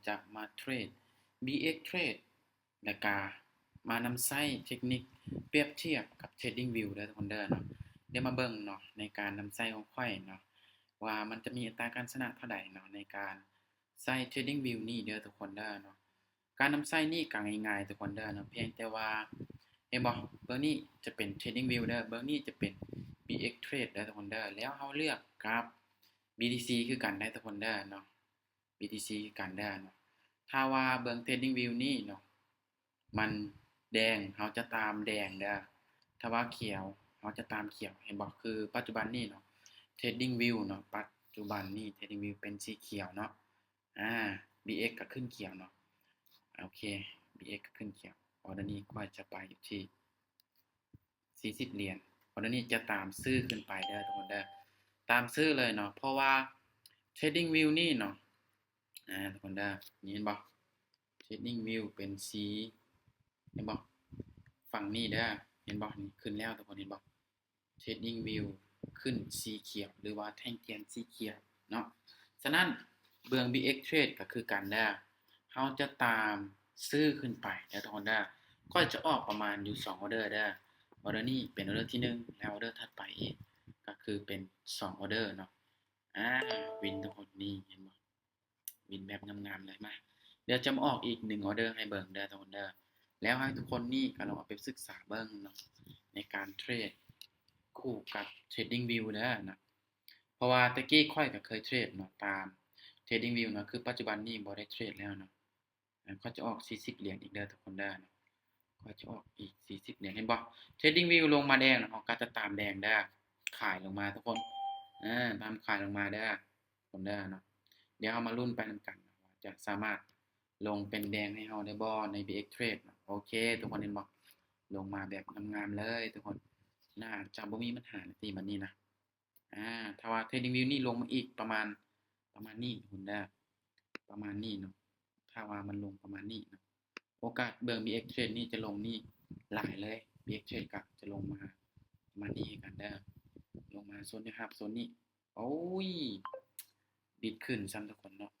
จะมาเทรด BX Trade และก็มานำใช้เทคนิคเปรียบเทียบกับ Trading View เด้อทุกคนเด้อเนาะเดี๋ยวมาเบิ่งเนาะในการนำใช้ของข้อยเนาะว่ามันจะมีอัตราการชนะเท่าใดเนาะในการใช้ Trading View นี่เด้อทุกคนเด้อเนาะการนำใช้นี่ก็ง่ายๆทุกคนเด้อเนาะเพียงแต่ว่าเห็นบ่เบิ่งนี้จะเป็น Trading View เด้อเบิ่งนี้จะเป็น BX Trade เด้อทุกคนเด้อแล้วเฮาเลือกกับ BTC คือกันได้ทุกคนเด้อเนาะ BTC คือกันเด้อเนาะถ้าว่าเบิ่ง Trading View นี่เนาะมันแดงเฮาจะตามแดงเด้อถ้าว่าเขียวเฮาจะตามเขียวเห็นบ่คือปัจจุบันนี้เนาะ Trading View เนาะปัจจุบันนี้ Trading View เป็นสีเขียวเนาะBX ก็ขึ้นเขียวเนาะโอเค BX ก็ขึ้นเขียวออเดอร์นี้ก็จะไปอยู่ที่40เหรียญออเดอร์นี้จะตามซื้อขึ้นไปเด้อทุกคนเด้อตามซื้อเลยเนาะเพราะว่า Trading View นี่เนาะทุกคนเด้อเห็นบ่ Trading View เป็นสีเห็นบ่ฝั่งนี้เด้อเห็นบ่นี่ขึ้นแล้วทุกคนเห็นบ่ Trading View ขึ้นสีเขียวหรือว่าแท่งเทียนสีเขียวเนาะฉะนั้นเบื้อง BX Trade ก็คือกันเด้อเฮาจะตามซื้อขึ้นไปเด้อทุกคนเด้อก็จะออกประมาณอยู่2ออเดอร์เด้อออเดอร์นี้เป็นออเดอร์ที่1แล้วออเดอร์ถัดไปอีกก็คือเป็น2ออเดอร์เนาะวินทุกคนนี่เห็นบ่วินแบบงามๆเลยมาเดี๋ยวจะมาออกอีก1ออเดอร์ให้เบิ่งเด้อทุกคนเด้อแล้วให้ทุกคนนี่ก็ลองเอาไปศึกษาเบิ่งเนาะในการเทรดคู่กับ Trading View เด้อนะเพราะว่าตะกี้ค่อยก็เคยเทรดเนาะตาม Trading View เนาะคือปัจจุบันนี้บ่ได้เทรดแล้วเนาะก็จะออก40เหรียญอีกเด้อทุกคนเด้อเนาะก็จะออกอีก40เหรียญเห็นบ่ Trading View ลงมาแดงเนาะเฮาก็จะตามแดงเด้อขายลงมาทุกคนตามขายลงมาเด้อทุกคนเด้อเนาะเดี๋ยวเฮามาลุ้นไปนำกันว่าจะสามารถลงเป็นแดงให้เฮาได้บ่ใน BX Trade เนาะโอเคทุกคนเห็นบ่ลงมาแบบงามๆเลยทุกคนน่าจะบ่มีปัญหาตีบัดนี้นะถ้าว่า Trading View นี่ลงมาอีกประมาณนี้ทุกคนเด้อประมาณนี้เนาะถ้าว่ามันลงประมาณนี้เนาะโอกาสเบิ่ง BX Trade นี่จะลงนี่หลายเลย BX Trade ก็จะลงมาประมาณนี้กันเด้อลงมาโซนนี้ครับโซนนี้โอ้ยดิดขึ้นซ้ำทุกคนเนาะ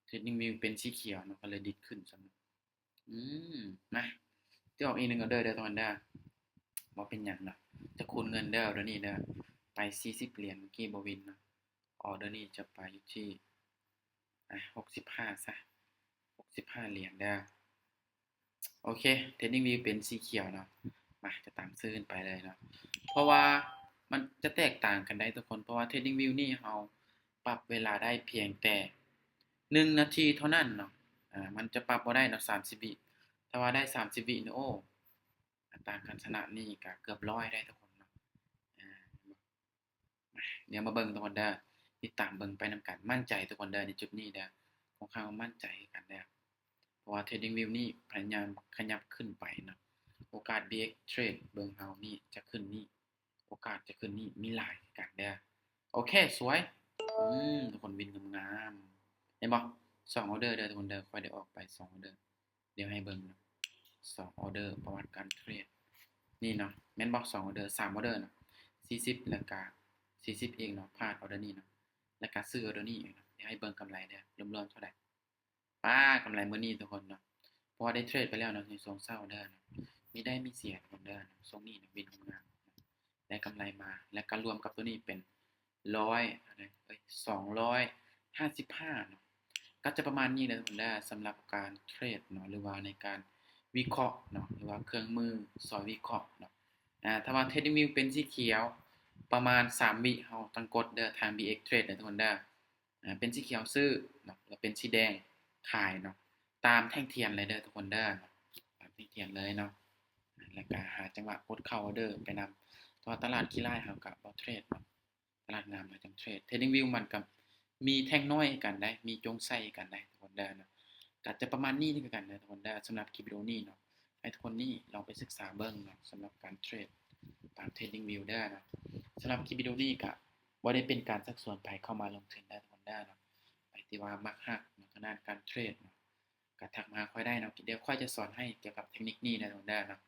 Trading View เป็นสีเขียวเนาะก็เลยดิดขึ้นซ้ำนะจะออกอีก1ออเดอร์เด้อทุกคนเด้อบ่เป็นหยังเนาะจะคูณเงินเด้อเดี๋ยวนี้เด้อไป40เหรียญเมื่อกี้บ่วินเนาะออเดอร์นี้จะไปอยู่ที่65ซะ65เหรียญเด้อโอเค Trading View เป็นสีเขียวเนาะมาจะตามซื้อขึ้นไปเลยเนาะเพราะว่ามันจะแตกต่างกันได้ทุกคนเพราะว่า Trading View นี่เราปรับเวลาได้เพียงแต่1นาทีเท่านั้นเนาะมันจะปรับบ่ได้เนาะ30วิถ้าว่าได้30วินี่โอ้อัตราการชนะนี่ก็เกือบ100ได้ทุกคนเนาะเดี๋ยวมาเบิ่งทุกคนเด้อติดตามเบิ่งไปนำกันมั่นใจทุกคนเด้อในจุดนี้เด้อค่อนข้างมั่นใจกันเด้อเพราะว่า Trading View นี่พยายามขยับขึ้นไปเนาะโอกาส BX Trade เบิ่งเฮานี่จะขึ้นนี่โอกาสจะขึ้นนี่มีหลายกันเด้อโอเคสวยทุกคนวินงามๆเห็นบ่2ออเดอร์เด้อทุกคนเด้อค่อยได้ออกไป2ออเดอร์เดี๋ยวให้เบิ่งเนาะ2ออเดอร์ประวัติการเทรดนี่เนาะแม่นบ่2ออเดอร์3ออเดอร์เนาะ40แล้วก็40เองเนาะพลาดออเดอร์นี้เนาะแล้วก็ซื้อออเดอร์นี้เนาะเดี๋ยวให้เบิ่งกำไรเด้อรวมๆเท่าใดกำไรมื้อนี้ทุกคนเนาะเพราะว่าได้เทรดไปแล้วเนาะในช่วงเช้าเด้อเนาะมีได้มีเสียทุกคนเด้อเนาะช่วงนี้เนาะวินงามๆได้กำไรมาแล้วก็รวมกับตัวนี้เป็น100อะไร255เนาะก็จะประมาณนี้นะทุกคนเด้อสำหรับการเทรดเนาะหรือว่าในการวิเคราะห์เนาะหรือว่าเครื่องมือสอนวิเคราะห์เนาะถ้าว่า Trading View เป็นสีเขียวประมาณ3วิเฮาต้องกดเด้อทาง BX Trade เด้อทุกคนเด้อเป็นสีเขียวซื้อเนาะแล้วเป็นสีแดงขายเนาะตามแท่งเทียนเลยเด้อทุกคนเด้อตามแท่งเทียนเลยเนาะแล้วก็หาจังหวะกดเข้าออเดอร์ไปนำเพราะตลาดขี้ร้ายเฮาก็บ่เทรดเนาะตลาดงามเราจังเทรด Trading View มันก็มีแท่งน้อยกันได้มีจงไส้กันได้ทุกคนเด้อเนาะก็จะประมาณนี้คือกันนะทุกคนเด้อสำหรับคลิปวิดีโอนี้เนาะให้ทุกคนนี่ลองไปศึกษาเบิ่งเนาะสำหรับการเทรดตาม Trading View เด้อเนาะสำหรับคลิปวิดีโอนี้ก็บ่ได้เป็นการชักชวนไผเข้ามาลงทุนได้ทุกคนเด้อเนาะไปที่ว่ามักฮักเนาะทางด้านการเทรดเนาะก็ทักมาค่อยได้เนาะเดี๋ยวค่อยจะสอนให้เกี่ยวกับเทคนิคนี้นะทุกคนเด้อเนาะ